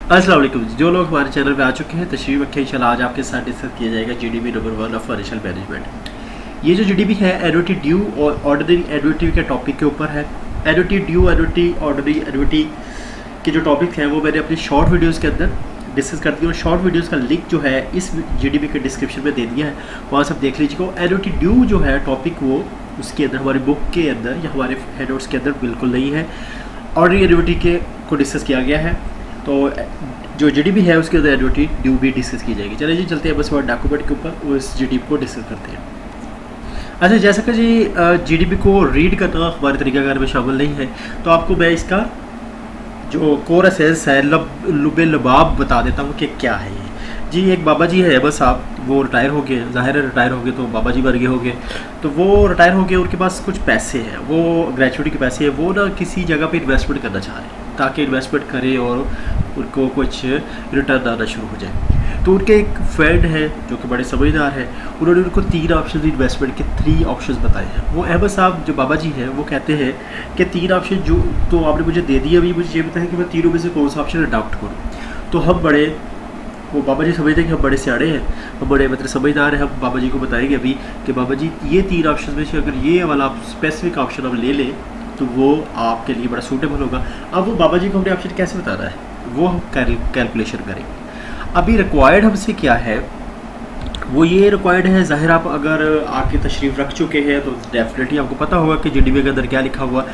अस्सलाम वालेकुम। जो लोग हमारे चैनल पे आ चुके हैं तशरीफ रखें। इंशाल्लाह आज आपके साथ डिस्कस किया जाएगा GDP number 1 of financial management. ये जो जीडीपी है एनुटी ड्यू और ऑर्डिनरी एनुटी के टॉपिक के ऊपर है। Annuity due annuity ordinary annuity के जो टॉपिक हैं वो मैंने अपनी शॉर्ट वीडियोज़ के अंदर डिस्कस कर दिया और शॉर्ट वीडियोज़ का लिंक जो है इस जीडीपी के डिस्क्रिप्शन में दे दिया है, वहाँ से आप देख लीजिएगा। एनुटी ड्यू जो है टॉपिक वो उसके अंदर हमारी बुक के अंदर या हमारे हेड नोट्स के अंदर बिल्कुल नहीं है। ऑर्डिनरी एनुटी के को डिस्कस किया गया है, तो जो जीडीपी है उसके अंदर एनुटी ड्यू भी डिस्कस की जाएगी। चलिए जी चलते हैं बस वर्ड डॉक्यूमेंट के ऊपर, उस जीडीपी को डिस्कस करते हैं। अच्छा, जैसा कि जी जीडीपी को रीड करना हमारे तरीक़ाकार में शामिल नहीं है, तो आपको मैं इसका जो कोर एसेंस है लुबे लबाब बता देता हूँ कि क्या है ये। जी एक बाबा जी है, बस आप वो रिटायर हो गए, ज़ाहिर है रिटायर हो गए तो बाबा जी वर्गे हो गए, तो वो रिटायर हो गए, उनके पास कुछ पैसे हैं, वो ग्रेचुइटी के पैसे हैं, वो ना किसी जगह पे इन्वेस्टमेंट करना चाह रहे हैं ताकि इन्वेस्टमेंट करें और उनको कुछ रिटर्न आना शुरू हो जाए। तो उनके एक फ्रेंड है जो कि बड़े समझदार है, उन्होंने उनको 3 ऑप्शन इन्वेस्टमेंट के 3 ऑप्शन बताए हैं। वो अहमद साहब जो बाबा जी हैं वो कहते हैं कि 3 ऑप्शन जो तो आपने मुझे दे दिए, अभी मुझे ये बताया कि मैं तीनों में से कौन सा ऑप्शन अडॉप्ट करूँ। तो हम बड़े वो बाबा जी समझते हैं कि हम बड़े सियाड़े हैं, हम बड़े मतलब समझदार हैं, हम बाबा जी को बताएंगे अभी कि बाबा जी ये 3 ऑप्शन में से अगर ये वाला आप स्पेसिफिक ऑप्शन हम ले लें तो वो आपके लिए बड़ा सूटेबल होगा। अब वो बाबा जी को हमने ऑप्शन कैसे बताना है वो हम कैलकुलेशन करेंगे। अभी रिक्वायर्ड हमसे क्या है, वो ये रिक्वायर्ड है, ज़ाहिर आप अगर आके तशरीफ़ रख चुके हैं तो डेफिनेटली आपको पता होगा कि जीडीपी के अंदर क्या लिखा हुआ,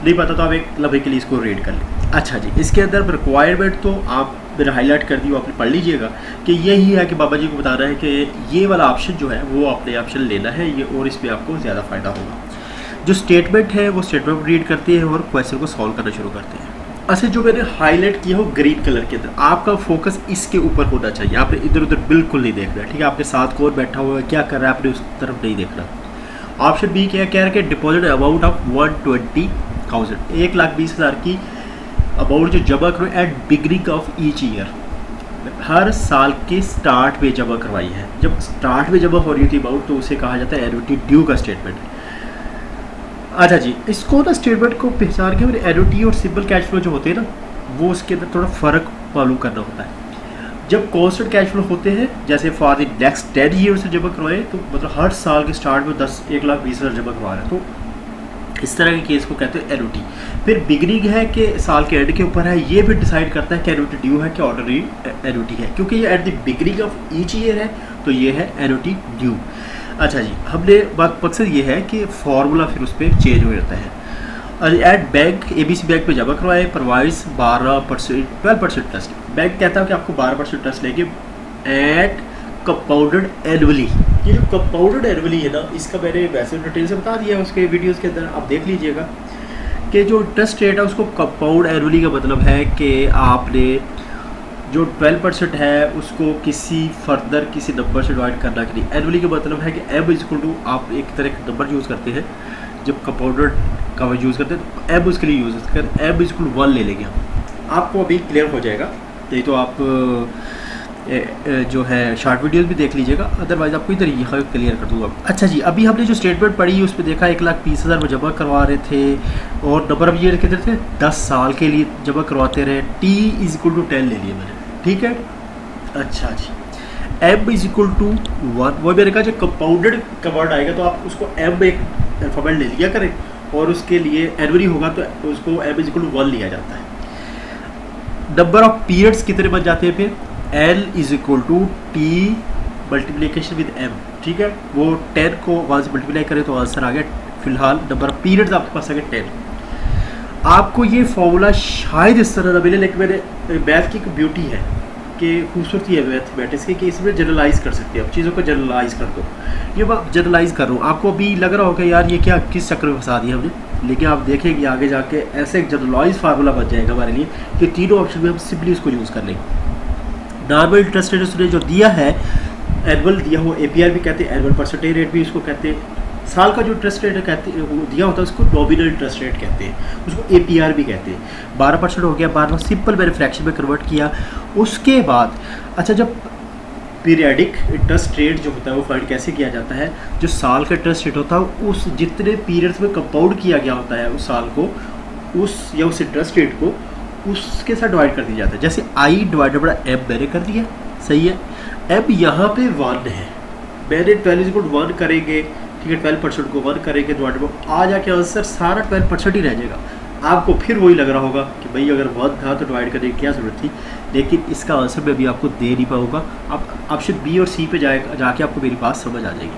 नहीं पता तो आप एक लम्हे के लिए इसको रीड कर लें। अच्छा जी, इसके अंदर रिक्वायरमेंट तो आप मैंने हाईलाइट कर दी, वो आपने पढ़ लीजिएगा कि यही है कि बाबा जी को बताना है कि ये वाला ऑप्शन जो है वो आपने ऑप्शन लेना है ये, और इस पर आपको ज़्यादा फ़ायदा होगा। जो स्टेटमेंट है वो स्टेटमेंट रीड करते हैं और क्वेश्चन को सॉल्व करना शुरू करते हैं। अच्छा, जो मैंने हाईलाइट किया हो ग्रीन कलर के अंदर, आपका फोकस इसके ऊपर होना चाहिए, आपने इधर उधर बिल्कुल नहीं देखना, ठीक है। आपके साथ कौन बैठा हुआ है, क्या कर रहा है, आपने उस तरफ नहीं देखना। ऑप्शन बी क्या कह रहा है कि डिपॉजिट अमाउंट ऑफ 120,000, 1,20,000 की अमाउंट जो जमा करो at beginning of each year, हर साल के स्टार्ट में जमा करवाई है। जब स्टार्ट में जमा हो रही थी अमाउंट तो उसे कहा जाता है एनुटी ड्यू का स्टेटमेंट। अच्छा जी, इसको ना स्टेटमेंट को पहचान के एनुटी और सिंपल कैश फ्लो जो होते हैं ना, वो उसके अंदर थोड़ा फ़र्क मालूम करना होता है। जब कॉन्स्टेंट कैश फ्लो होते हैं जैसे फॉर द नेक्स्ट 10 ईयर से जमा करवाए, तो मतलब हर साल के स्टार्ट में 1,20,000 जमा करवा रहे हैं, तो इस तरह के केस को कहते हैं एनुटी। फिर बिगनिंग है कि साल के एंड के ऊपर है, ये भी डिसाइड करता है कि एनुटी ड्यू है कि ऑर्डिनरी एनुटी है, क्योंकि ये at the beginning of each year है तो ये है एनुटी ड्यू। अच्छा जी, हमने मकसद ये है कि फार्मूला फिर उस पर चेंज हो जाता है। एट बैंक ABC बैंक पे जमा करवाए, प्रोवाइड्स 12% इंटरेस्ट। बैंक कहता है कि आपको 12% इंटरेस्ट लेंगे एट कंपाउंडेड एनुअली। ये जो कंपाउंडेड एनुअली है ना, इसका मैंने वैसे डिटेल से बता दिया है उसके वीडियोज़ के अंदर, आप देख लीजिएगा कि जो इंटरेस्ट रेट है उसको कंपाउंड एनुअली का मतलब है कि आपने जो 12% है उसको किसी फर्दर किसी नंबर से डिवाइड करना कि नहीं। एनुअली का मतलब है कि एम इक्वल टू, आप एक तरह का नंबर यूज़ करते हैं जब कंपाउंडेड का यूज़ करते हैं तो एम उसके लिए यूज़ कर एम इक्वल 1 ले लेंगे हम, आपको अभी क्लियर हो जाएगा। नहीं तो आप जो है शॉर्ट वीडियोस भी देख लीजिएगा, अदरवाइज आपको इधर यहाँ क्लियर कर दूँगा। अच्छा जी, अभी हमने जो स्टेटमेंट पढ़ी उस पर देखा 1,20,000 में जमा करवा रहे थे और नंबर ऑफ ईयर कितने थे, 10 साल के लिए जमा करवाते रहे। T इज इक्वल टू 10 ले लिया मैंने, ठीक है। अच्छा जी, M इज इक्वल टू 1, वो मैंने कहा जब कंपाउंडेड का वर्ड आएगा तो आप उसको M एक अल्फ़ाबेट ले लिया करें, और उसके लिए एनुअली होगा तो उसको M इज इक्वल टू 1 लिया जाता है। नंबर ऑफ पीरियड्स कितने बन जाते हैं फिर, L is equal to T multiplication with M, ठीक है। वो 10 को 1 से मल्टीप्लाई करें तो आंसर आ गया। फिलहाल नंबर ऑफ पीरियड्स आपके पास आ गए 10। आपको ये फॉर्मूला शायद इस तरह ना मिले, लेकिन मैंने मैथ की एक ब्यूटी है कि खूबसूरती है मैथमेटिक्स की कि इसमें जनरलाइज कर सकते हैं आप, चीज़ों को जनरलाइज कर दो। ये मैं जनरलाइज कर रहा हूँ, आपको अभी लग रहा होगा यार ये क्या किस चक्कर में फंसा दिया हमने, लेकिन आप देखेंगे आगे जाके ऐसे एक जनरलाइज फार्मूला बन जाएगा हमारे लिए कि तीनों ऑप्शन में हम सिंपली उसको यूज़ कर लेंगे। नॉर्मल इंटरेस्ट रेट उसने जो दिया है, एनुअल दिया हुआ APR भी कहते हैं, एनुअल परसेंटेज रेट भी उसको कहते हैं। साल का जो इंटरेस्ट रेट कहते हैं वो दिया होता है उसको नॉमिनल इंटरेस्ट रेट कहते हैं, उसको APR भी कहते हैं। 12% हो गया, 12 सिंपल मैंने फ्रैक्शन में कन्वर्ट किया। उसके बाद अच्छा, जब पीरियडिक इंटरेस्ट रेट जो होता है वो फाइंड कैसे किया जाता है, जो साल का इंटरेस्ट रेट होता है उस जितने पीरियड्स में कंपाउंड किया गया होता है उस साल को, उस या उस इंटरेस्ट रेट को, उसके साथ डिवाइड कर दिया जाता है। जैसे आई डिवाइडेड बाय एम मैंने कर दिया, सही है। एम यहाँ पे 1 है, मैंने 12 करेंगे, ठीक है, 12% को 1 करेंगे डिवाइडेड बाय, आ जाके आंसर सारा 12% ही रह जाएगा। आपको फिर वही लग रहा होगा कि भाई अगर 1 था तो डिवाइड करने की क्या ज़रूरत थी, लेकिन इसका आंसर मैं अभी आपको दे नहीं पाऊँगा। आप ऑप्शन बी और सी पे जाके आपको मेरी बात समझ आ जाएगी।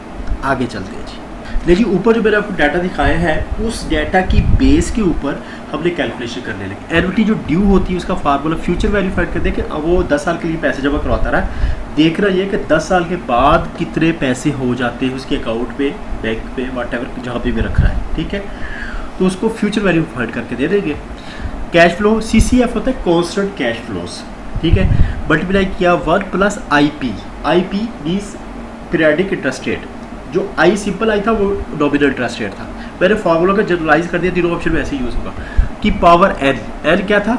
आगे चलते हैं जी। देखिए ऊपर जो मैंने आपको डाटा दिखाया है, उस डाटा की बेस के ऊपर हमने कैलकुलेशन करने लगे। एनुटी जो ड्यू होती है उसका फार्मूला फ्यूचर वैल्यू फाइंड कर देखे। अब वो 10 साल के लिए पैसे जमा करवाता रहा है, देख रहा है कि 10 साल के बाद कितने पैसे हो जाते हैं उसके अकाउंट पे, बैंक पे, वट एवर जहाँ पे भी रख रहा है, ठीक है। तो उसको फ्यूचर वैल्यू फाइंड करके दे देंगे। कैश फ्लो CCF होता है कॉन्स्टेंट कैश फ्लोस, ठीक है। मल्टीप्लाई किया 1 plus IP means periodic interest rate. जो आई सिंपल आई था वो नॉमिनल इंटरेस्ट रेट था। मैंने फार्मूला का जनरलाइज कर दिया, तीनों ऑप्शन में ऐसे यूज़ होगा कि पावर n क्या था,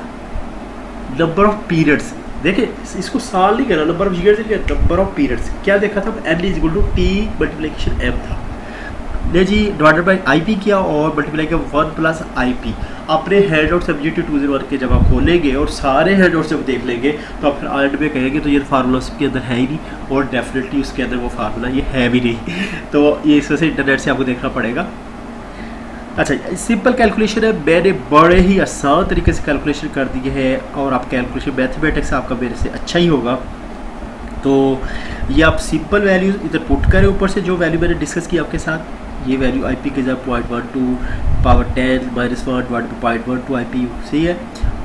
नंबर ऑफ पीरियड्स। देखिए इसको साल नहीं कहना, नंबर ऑफ ईयर्स नहीं कहना, नंबर ऑफ पीरियड्स क्या देखा था, n is equal to T multiplication m था। ले जी डिवाइडेड बाई IP किया और मल्टीप्लाई किया 1 प्लस IP। अपने हैंड आउट सब्जेक्ट 201 के जब आप खोलेंगे और सारे हैंड आउट जब देख लेंगे तो आप फिर एंड में कहेंगे तो ये फार्मूला उसके अंदर है ही नहीं, और डेफिनेटली उसके अंदर वो फार्मूला ये है भी नहीं। तो ये इस वजह से इंटरनेट से आपको देखना पड़ेगा। अच्छा सिंपल कैलकुलेशन है, मैंने बड़े ही आसान तरीके से कैलकुलेशन कर दी है, और आप कैलकुलेशन मैथमेटिक्स आपका मेरे से अच्छा ही होगा। तो ये आप सिंपल वैल्यूज इधर पुट करें, ऊपर से जो वैल्यू मैंने डिस्कस की आपके साथ, ये वैल्यू IP के जब 0.12 पावर 10 -1 डिवाइड बाई 0.12 IP सही है,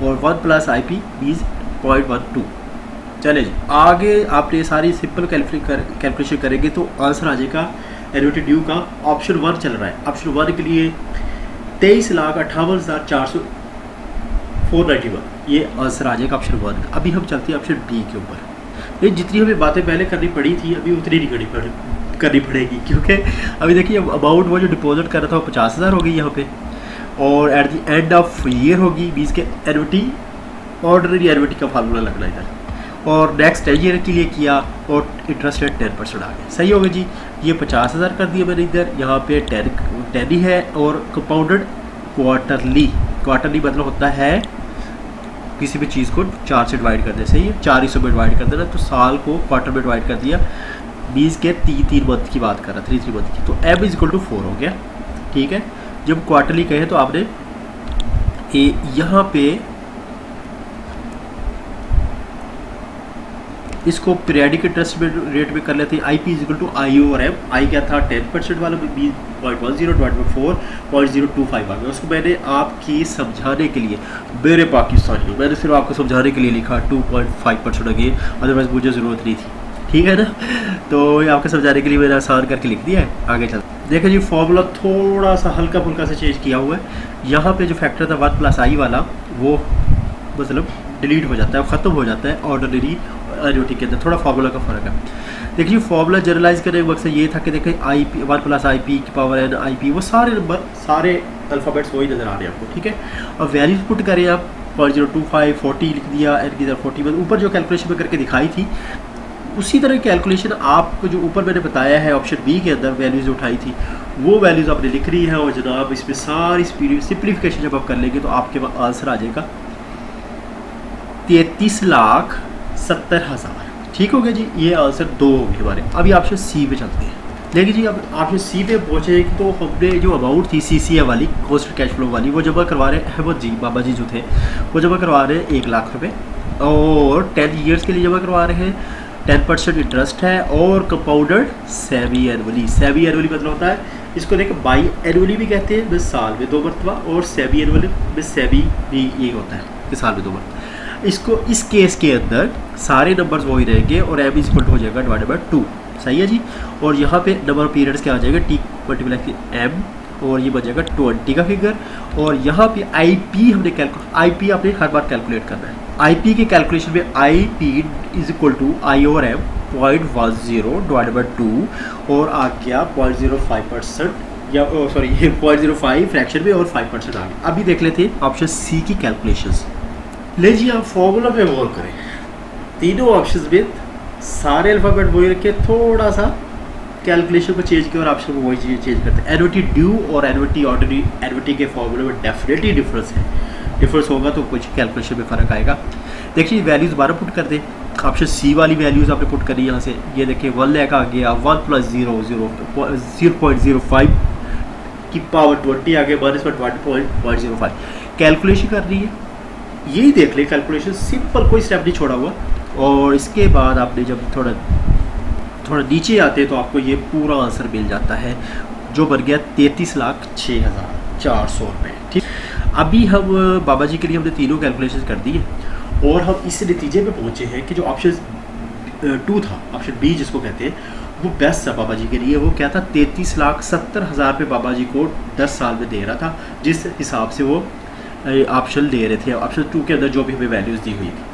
और 1 प्लस IP मीन्स 0.12। चले जी आगे आपने सारी सिंपल कैलकुलेशन करेंगे तो आंसर आ जाएगा एनुटी ड्यू का। ऑप्शन 1 चल रहा है, ऑप्शन 1 के लिए 23,58,491 ये आंसर आ जाएगा ऑप्शन 1 का। अभी हम चलते हैं ऑप्शन बी के ऊपर। ये जितनी हमें बातें पहले करनी पड़ी थी अभी उतनी नहीं करनी पड़ेगी, क्योंकि अभी देखिए अमाउंट वो जो डिपॉजिट कर रहा था वो 50,000 हो गई यहाँ पे, और at the end of year होगी 20 के एनुटी, ऑर्डनरी एनुटी का फार्मूला लगना इधर, और नेक्स्ट ईयर के लिए किया और इंटरेस्ट रेट 10% आ गया, सही होगा जी। ये 50,000 कर दिया मैंने इधर, यहाँ पे 10 ही है, और कंपाउंडेड क्वार्टरली मतलब होता है किसी भी चीज़ को 4 से डिवाइड कर दे, सही है, 4 हिस्सों में डिवाइड कर देना, तो साल को क्वार्टर में डिवाइड कर दिया। 20 के 3 मंथ की बात कर रहा, 3 मंथ की, तो m इज इक्वल टू 4 हो गया, ठीक है। जब क्वार्टरली कहे तो आपने यहाँ पे इसको पीरियडिक इंटरेस्ट रेट में कर लेते हैं। IP इज इक्वल टू आई और एम। आई क्या था 10% वाला 0.10 डिवाइड बाई 4.025 आ गया। उसको मैंने आपकी समझाने के लिए, मेरे पाकिस्तानियों, मैंने सिर्फ आपको समझाने के लिए लिखा 2.5% अगेन, अदरवाइज मुझे ज़रूरत नहीं थी, ठीक है ना। तो ये आपको समझाने के लिए मैंने आसान करके लिख दिया है। आगे चल देखिए जी फार्मूला थोड़ा सा हल्का फुल्का से चेंज किया हुआ है। यहाँ पे जो फैक्टर था 1 प्लस I वाला वो मतलब डिलीट हो जाता है, ख़त्म हो जाता है ऑर्डिनरी एनुटी के अंदर, थोड़ा फार्मूला का फ़र्क है। देखिए फार्मूला जनरलाइज करने का मकसद ये था कि देखिए IP 1 प्लस IP की पावर n IP वो सारे नंबर सारे अल्फ़ाबेट्स वही नज़र आ रहे हैं आपको, ठीक है। और वैल्यूज पुट करें आप 0.025 40 लिख दिया, n की 40 में ऊपर जो कैलकुलेशन में करके दिखाई थी उसी तरह की कैलकुलेशन आपको जो ऊपर मैंने बताया है ऑप्शन बी के अंदर वैल्यूज़ उठाई थी वो वैल्यूज़ आपने लिख रही है, और जनाब इसमें सारी सिंप्लीफिकेशन जब आप कर लेंगे तो आपके पास आंसर आ जाएगा 33,70,000, ठीक हो गया जी। ये आंसर 2 हो गए हमारे। अभी ऑप्शन सी पे चलते हैं। देखिए जी अब ऑप्शन सी पे पहुँचे तो हमने जो अमाउंट थी CCF वाली कॉस्ट कैश फ्लो वाली वो जमा करवा रहे अहमद जी बाबा जी जो थे वो जमा करवा रहे हैं 1 लाख रुपये, और 10 ईयर्स के लिए जमा करवा रहे हैं, 10% इंटरेस्ट है, और कंपाउंडेड सेमी एनुअली मतलब होता है इसको देखिए बाई एनुअली भी कहते हैं, बस साल में 2 मरतबा, और सेमी एनुअली में सेमी भी ये होता है कि साल में 2 मरतबा। इसको इस केस के अंदर सारे नंबर्स वही रहेंगे और m इक्वल हो जाएगा डिवाइडेड बाई 2, सही है जी। और यहाँ पे नंबर ऑफ पीरियड्स क्या आ जाएगा T मल्टीप्लाई m, और ये बन जाएगा 20 का फिगर, और यहाँ पे IP हमने IP आपने हर बार कैलकुलेट करना है। IP के कैलकुलेशन में IP is equal to I और M 0.10 डिवाइडेड बाई 2, और आ गया 0.05% या सॉरी 0.05 फ्रैक्शन में, और 5% आ गया। अभी देख लेते हैं ऑप्शन सी की कैलकुलेशंस। ले जी आप फॉर्मूला पे गौर करें, तीनों ऑप्शंस में सारे अल्फ़ाबेट वही रखे, थोड़ा सा कैलकुलेशन को चेंज किया और ऑप्शन को वही चीज़ चेंज करते हैं। एनुटी ड्यू और एनुटी ऑर्डिनरी एनुटी के फॉर्मूले में डेफिनेटली डिफरेंस है। डिफरेंस होगा तो कुछ कैलकुलेशन में फ़र्क आएगा। देखिए वैल्यूज़ दोबारा पुट कर दें। ऑप्शन सी वाली वैल्यूज़ आपने पुट करी यहाँ से, ये देखिए 1 लाख आ गया, 1 + 0.05 की पावर 20 आ गया, -1.05 कैलकुलेशन कर रही है। यही देख ले कैलकुलेशन, सिंपल, कोई स्टेप नहीं छोड़ा हुआ। और इसके बाद आपने जब थोड़ा नीचे आते हैं तो आपको ये पूरा आंसर मिल जाता है, जो बन गया 33,06,400 रुपये। ठीक, अभी हम बाबा जी के लिए हमने तीनों कैलकुलेशन कर दी है और हम इस नतीजे पे पहुँचे हैं कि जो ऑप्शन 2 था, ऑप्शन बी जिसको कहते हैं, वो बेस्ट था बाबा जी के लिए। वो क्या था, 33,70,000 रुपये बाबा जी को 10 साल में दे रहा था, जिस हिसाब से वो ऑप्शन दे रहे थे। ऑप्शन 2 के अंदर जो भी हमें वैल्यूज़ दी हुई थी।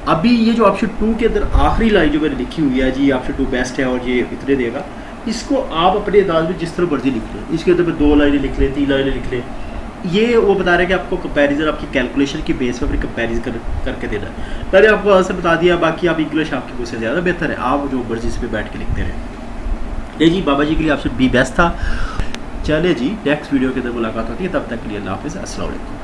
अभी ये जो ऑप्शन 2 के अंदर आखिरी लाइन जो मैंने लिखी हुई है जी, ऑप्शन 2 बेस्ट है और ये इतने देगा, इसको आप अपने अंदाज में जिस तरह मर्जी लिख लें। इसके अंदर 2 लाइनें लिख लें, 3 लाइनें लिख लें। ये वो बता रहे हैं कि आपको कंपैरिजन आपकी कैलकुलेशन की बेस पर अपनी कंपैरिजन करके देना है। मैंने आपको आंसर बता दिया, बाकी आप इंग्लिश आपकी मुझसे ज़्यादा बेहतर है, आप जो मर्जी इस पर बैठ के लिखते रहें। ये जी बाबा जी के लिए ऑप्शन बी बेस्ट था। चले जी, नेक्स्ट वीडियो के अंदर मुलाकात होती है, तब तक के लिए अल्लाह हाफ़िज़, अस्सलाम वालेकुम।